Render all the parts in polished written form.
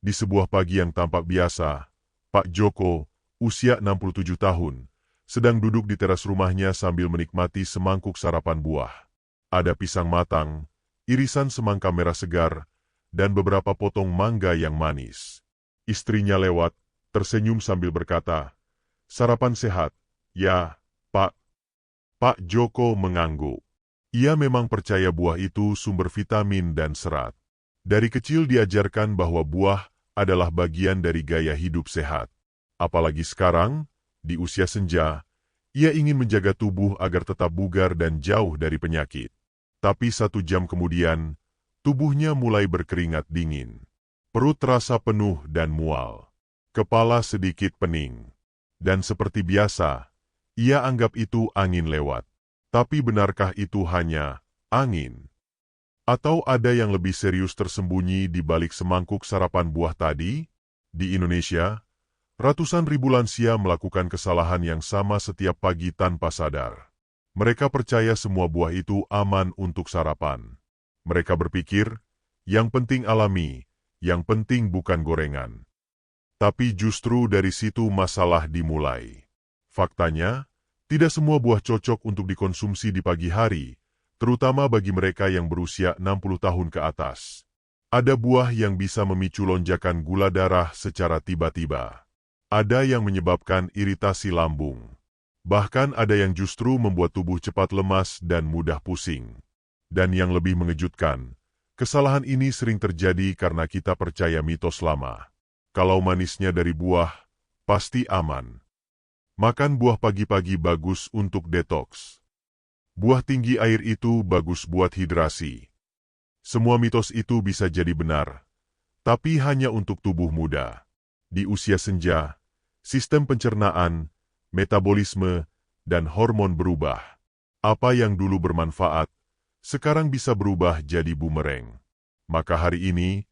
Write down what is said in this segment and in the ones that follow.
Di sebuah pagi yang tampak biasa, Pak Joko, usia 67 tahun, sedang duduk di teras rumahnya sambil menikmati semangkuk sarapan buah. Ada pisang matang, irisan semangka merah segar, dan beberapa potong mangga yang manis. Istrinya lewat, tersenyum sambil berkata, "Sarapan sehat, ya, Pak." Pak Joko mengangguk. Ia memang percaya buah itu sumber vitamin dan serat. Dari kecil diajarkan bahwa buah adalah bagian dari gaya hidup sehat. Apalagi sekarang, di usia senja, ia ingin menjaga tubuh agar tetap bugar dan jauh dari penyakit. Tapi 1 jam kemudian, tubuhnya mulai berkeringat dingin. Perut terasa penuh dan mual. Kepala sedikit pening. Dan seperti biasa, ia anggap itu angin lewat. Tapi benarkah itu hanya angin? Atau ada yang lebih serius tersembunyi di balik semangkuk sarapan buah tadi? Di Indonesia, ratusan ribu lansia melakukan kesalahan yang sama setiap pagi tanpa sadar. Mereka percaya semua buah itu aman untuk sarapan. Mereka berpikir, yang penting alami, yang penting bukan gorengan. Tapi justru dari situ masalah dimulai. Faktanya, tidak semua buah cocok untuk dikonsumsi di pagi hari, terutama bagi mereka yang berusia 60 tahun ke atas. Ada buah yang bisa memicu lonjakan gula darah secara tiba-tiba. Ada yang menyebabkan iritasi lambung. Bahkan ada yang justru membuat tubuh cepat lemas dan mudah pusing. Dan yang lebih mengejutkan, kesalahan ini sering terjadi karena kita percaya mitos lama. Kalau manisnya dari buah, pasti aman. Makan buah pagi-pagi bagus untuk detoks. Buah tinggi air itu bagus buat hidrasi. Semua mitos itu bisa jadi benar, tapi hanya untuk tubuh muda. Di usia senja, sistem pencernaan, metabolisme, dan hormon berubah. Apa yang dulu bermanfaat, sekarang bisa berubah jadi bumerang. Maka hari ini,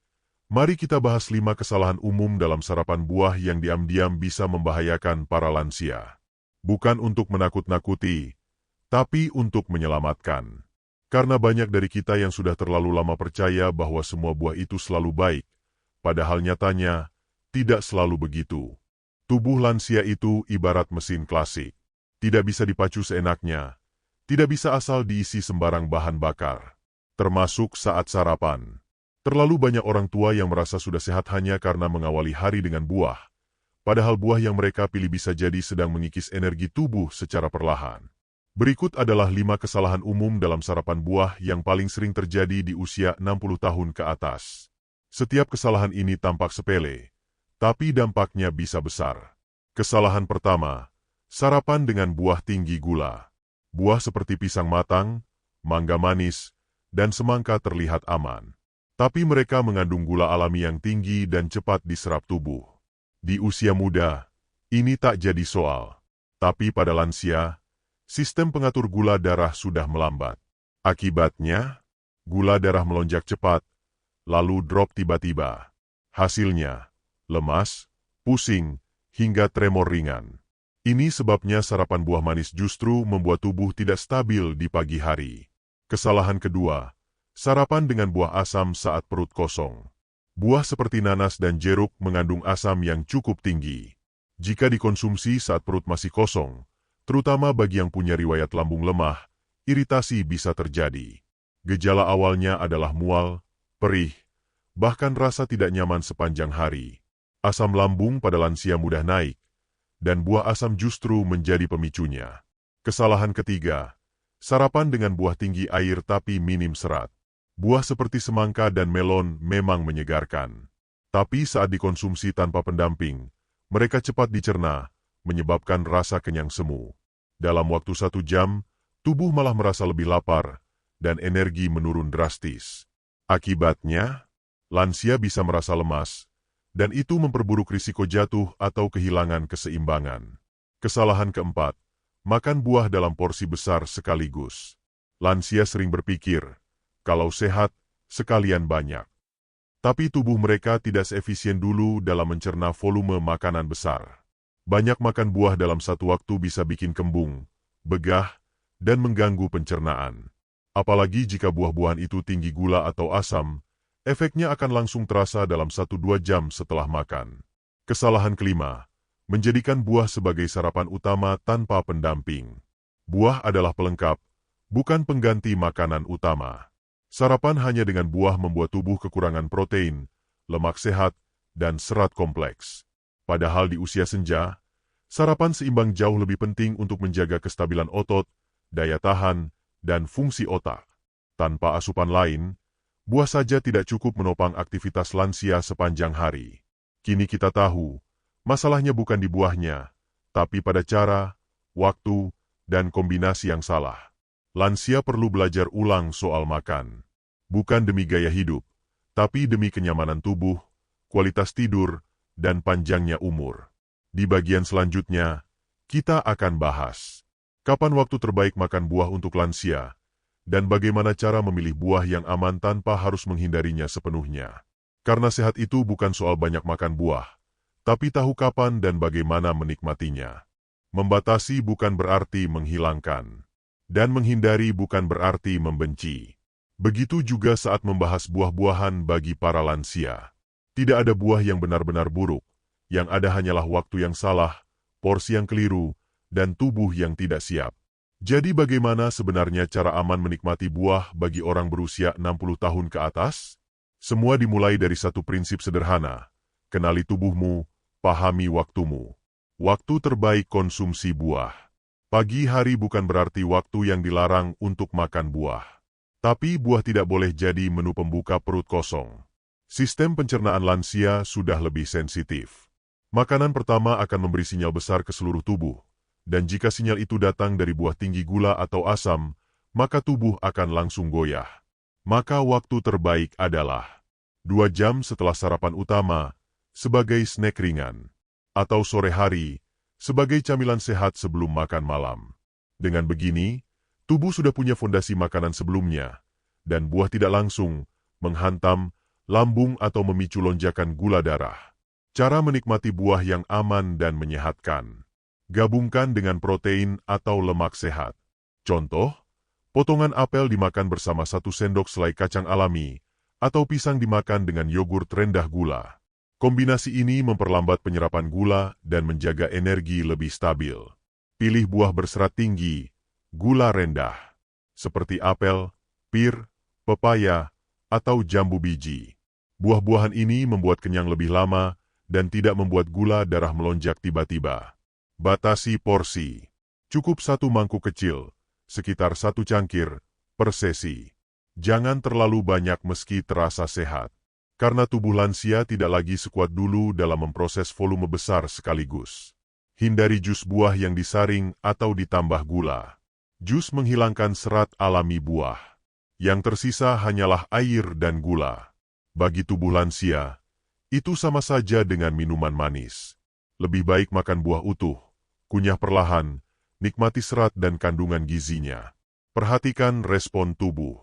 mari kita bahas 5 kesalahan umum dalam sarapan buah yang diam-diam bisa membahayakan para lansia. Bukan untuk menakut-nakuti, tapi untuk menyelamatkan. Karena banyak dari kita yang sudah terlalu lama percaya bahwa semua buah itu selalu baik, padahal nyatanya tidak selalu begitu. Tubuh lansia itu ibarat mesin klasik. Tidak bisa dipacu seenaknya, tidak bisa asal diisi sembarang bahan bakar. Termasuk saat sarapan. Terlalu banyak orang tua yang merasa sudah sehat hanya karena mengawali hari dengan buah, padahal buah yang mereka pilih bisa jadi sedang mengikis energi tubuh secara perlahan. Berikut adalah 5 kesalahan umum dalam sarapan buah yang paling sering terjadi di usia 60 tahun ke atas. Setiap kesalahan ini tampak sepele, tapi dampaknya bisa besar. Kesalahan pertama, sarapan dengan buah tinggi gula. Buah seperti pisang matang, mangga manis, dan semangka terlihat aman. Tapi mereka mengandung gula alami yang tinggi dan cepat diserap tubuh. Di usia muda, ini tak jadi soal. Tapi pada lansia, sistem pengatur gula darah sudah melambat. Akibatnya, gula darah melonjak cepat, lalu drop tiba-tiba. Hasilnya, lemas, pusing, hingga tremor ringan. Ini sebabnya sarapan buah manis justru membuat tubuh tidak stabil di pagi hari. Kesalahan kedua, sarapan dengan buah asam saat perut kosong. Buah seperti nanas dan jeruk mengandung asam yang cukup tinggi. Jika dikonsumsi saat perut masih kosong, terutama bagi yang punya riwayat lambung lemah, iritasi bisa terjadi. Gejala awalnya adalah mual, perih, bahkan rasa tidak nyaman sepanjang hari. Asam lambung pada lansia mudah naik, dan buah asam justru menjadi pemicunya. Kesalahan ketiga, sarapan dengan buah tinggi air tapi minim serat. Buah seperti semangka dan melon memang menyegarkan. Tapi saat dikonsumsi tanpa pendamping, mereka cepat dicerna, menyebabkan rasa kenyang semu. Dalam waktu 1 jam, tubuh malah merasa lebih lapar, dan energi menurun drastis. Akibatnya, lansia bisa merasa lemas, dan itu memperburuk risiko jatuh atau kehilangan keseimbangan. Kesalahan keempat, makan buah dalam porsi besar sekaligus. Lansia sering berpikir, kalau sehat, sekalian banyak. Tapi tubuh mereka tidak seefisien dulu dalam mencerna volume makanan besar. Banyak makan buah dalam satu waktu bisa bikin kembung, begah, dan mengganggu pencernaan. Apalagi jika buah-buahan itu tinggi gula atau asam, Efeknya akan langsung terasa dalam 1-2 jam setelah makan. Kesalahan kelima, menjadikan buah sebagai sarapan utama tanpa pendamping. Buah adalah pelengkap, bukan pengganti makanan utama. Sarapan hanya dengan buah membuat tubuh kekurangan protein, lemak sehat, dan serat kompleks. Padahal di usia senja, sarapan seimbang jauh lebih penting untuk menjaga kestabilan otot, daya tahan, dan fungsi otak. Tanpa asupan lain, buah saja tidak cukup menopang aktivitas lansia sepanjang hari. Kini kita tahu, masalahnya bukan di buahnya, tapi pada cara, waktu, dan kombinasi yang salah. Lansia perlu belajar ulang soal makan. Bukan demi gaya hidup, tapi demi kenyamanan tubuh, kualitas tidur, dan panjangnya umur. Di bagian selanjutnya, kita akan bahas kapan waktu terbaik makan buah untuk lansia, dan bagaimana cara memilih buah yang aman tanpa harus menghindarinya sepenuhnya. Karena sehat itu bukan soal banyak makan buah, tapi tahu kapan dan bagaimana menikmatinya. Membatasi bukan berarti menghilangkan, dan menghindari bukan berarti membenci. Begitu juga saat membahas buah-buahan bagi para lansia. Tidak ada buah yang benar-benar buruk, yang ada hanyalah waktu yang salah, porsi yang keliru, dan tubuh yang tidak siap. Jadi bagaimana sebenarnya cara aman menikmati buah bagi orang berusia 60 tahun ke atas? Semua dimulai dari satu prinsip sederhana. Kenali tubuhmu, pahami waktumu. Waktu terbaik konsumsi buah. Pagi hari bukan berarti waktu yang dilarang untuk makan buah. Tapi buah tidak boleh jadi menu pembuka perut kosong. Sistem pencernaan lansia sudah lebih sensitif. Makanan pertama akan memberi sinyal besar ke seluruh tubuh. Dan jika sinyal itu datang dari buah tinggi gula atau asam, maka tubuh akan langsung goyah. Maka waktu terbaik adalah 2 jam setelah sarapan utama, sebagai snack ringan. Atau sore hari, sebagai camilan sehat sebelum makan malam. Dengan begini, tubuh sudah punya fondasi makanan sebelumnya, dan buah tidak langsung menghantam lambung atau memicu lonjakan gula darah. Cara menikmati buah yang aman dan menyehatkan. Gabungkan dengan protein atau lemak sehat. Contoh, potongan apel dimakan bersama 1 sendok selai kacang alami, atau pisang dimakan dengan yogurt rendah gula. Kombinasi ini memperlambat penyerapan gula dan menjaga energi lebih stabil. Pilih buah berserat tinggi, gula rendah, seperti apel, pir, pepaya, atau jambu biji. Buah-buahan ini membuat kenyang lebih lama dan tidak membuat gula darah melonjak tiba-tiba. Batasi porsi. Cukup 1 mangkuk kecil, sekitar 1 cangkir, per sesi. Jangan terlalu banyak meski terasa sehat. Karena tubuh lansia tidak lagi sekuat dulu dalam memproses volume besar sekaligus. Hindari jus buah yang disaring atau ditambah gula. Jus menghilangkan serat alami buah. Yang tersisa hanyalah air dan gula. Bagi tubuh lansia, itu sama saja dengan minuman manis. Lebih baik makan buah utuh, kunyah perlahan, nikmati serat dan kandungan gizinya. Perhatikan respon tubuh.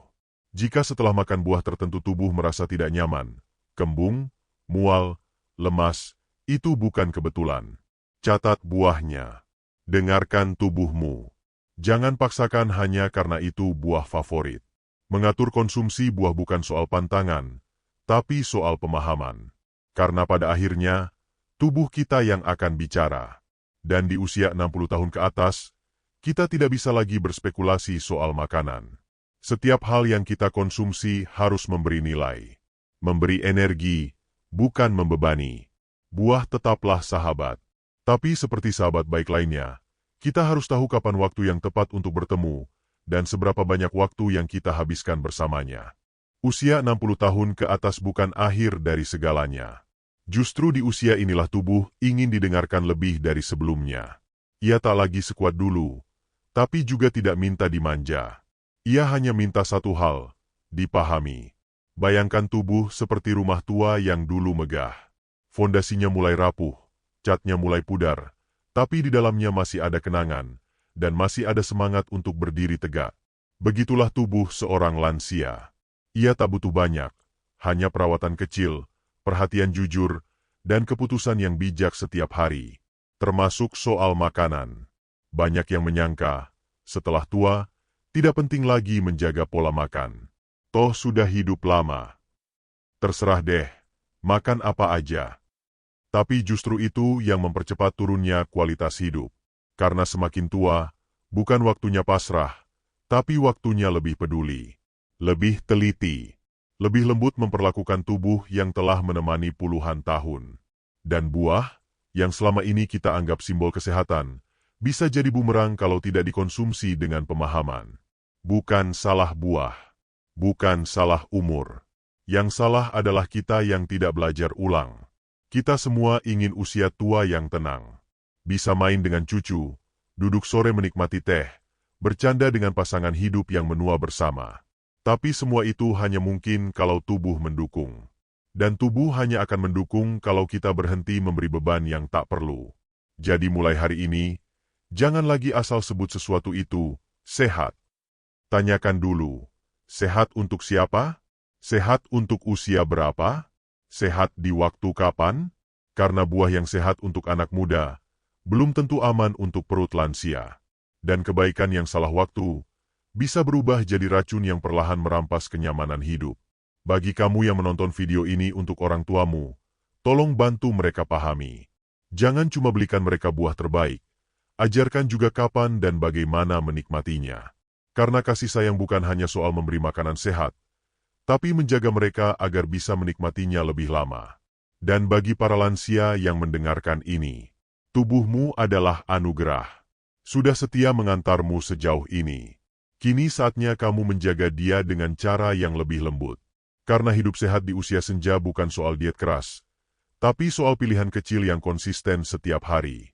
Jika setelah makan buah tertentu tubuh merasa tidak nyaman, kembung, mual, lemas, itu bukan kebetulan. Catat buahnya. Dengarkan tubuhmu. Jangan paksakan hanya karena itu buah favorit. Mengatur konsumsi buah bukan soal pantangan, tapi soal pemahaman. Karena pada akhirnya, tubuh kita yang akan bicara. Dan di usia 60 tahun ke atas, kita tidak bisa lagi berspekulasi soal makanan. Setiap hal yang kita konsumsi harus memberi nilai. Memberi energi, bukan membebani. Buah tetaplah sahabat. Tapi seperti sahabat baik lainnya, kita harus tahu kapan waktu yang tepat untuk bertemu, dan seberapa banyak waktu yang kita habiskan bersamanya. Usia 60 tahun ke atas bukan akhir dari segalanya. Justru di usia inilah tubuh ingin didengarkan lebih dari sebelumnya. Ia tak lagi sekuat dulu, tapi juga tidak minta dimanja. Ia hanya minta satu hal, dipahami. Bayangkan tubuh seperti rumah tua yang dulu megah. Fondasinya mulai rapuh, catnya mulai pudar, tapi di dalamnya masih ada kenangan, dan masih ada semangat untuk berdiri tegak. Begitulah tubuh seorang lansia. Ia tak butuh banyak, hanya perawatan kecil, perhatian jujur, dan keputusan yang bijak setiap hari. Termasuk soal makanan. Banyak yang menyangka, setelah tua, tidak penting lagi menjaga pola makan. Toh sudah hidup lama. Terserah deh, makan apa aja. Tapi justru itu yang mempercepat turunnya kualitas hidup. Karena semakin tua, bukan waktunya pasrah, tapi waktunya lebih peduli, lebih teliti, lebih lembut memperlakukan tubuh yang telah menemani puluhan tahun. Dan buah, yang selama ini kita anggap simbol kesehatan, bisa jadi bumerang kalau tidak dikonsumsi dengan pemahaman. Bukan salah buah, bukan salah umur. Yang salah adalah kita yang tidak belajar ulang. Kita semua ingin usia tua yang tenang. Bisa main dengan cucu, duduk sore menikmati teh, bercanda dengan pasangan hidup yang menua bersama. Tapi semua itu hanya mungkin kalau tubuh mendukung. Dan tubuh hanya akan mendukung kalau kita berhenti memberi beban yang tak perlu. Jadi mulai hari ini, jangan lagi asal sebut sesuatu itu sehat. Tanyakan dulu, sehat untuk siapa? Sehat untuk usia berapa? Sehat di waktu kapan? Karena buah yang sehat untuk anak muda, belum tentu aman untuk perut lansia. Dan kebaikan yang salah waktu, bisa berubah jadi racun yang perlahan merampas kenyamanan hidup. Bagi kamu yang menonton video ini untuk orang tuamu, tolong bantu mereka pahami. Jangan cuma belikan mereka buah terbaik, ajarkan juga kapan dan bagaimana menikmatinya. Karena kasih sayang bukan hanya soal memberi makanan sehat, tapi menjaga mereka agar bisa menikmatinya lebih lama. Dan bagi para lansia yang mendengarkan ini, tubuhmu adalah anugerah. Sudah setia mengantarmu sejauh ini. Kini saatnya kamu menjaga dia dengan cara yang lebih lembut. Karena hidup sehat di usia senja bukan soal diet keras, tapi soal pilihan kecil yang konsisten setiap hari.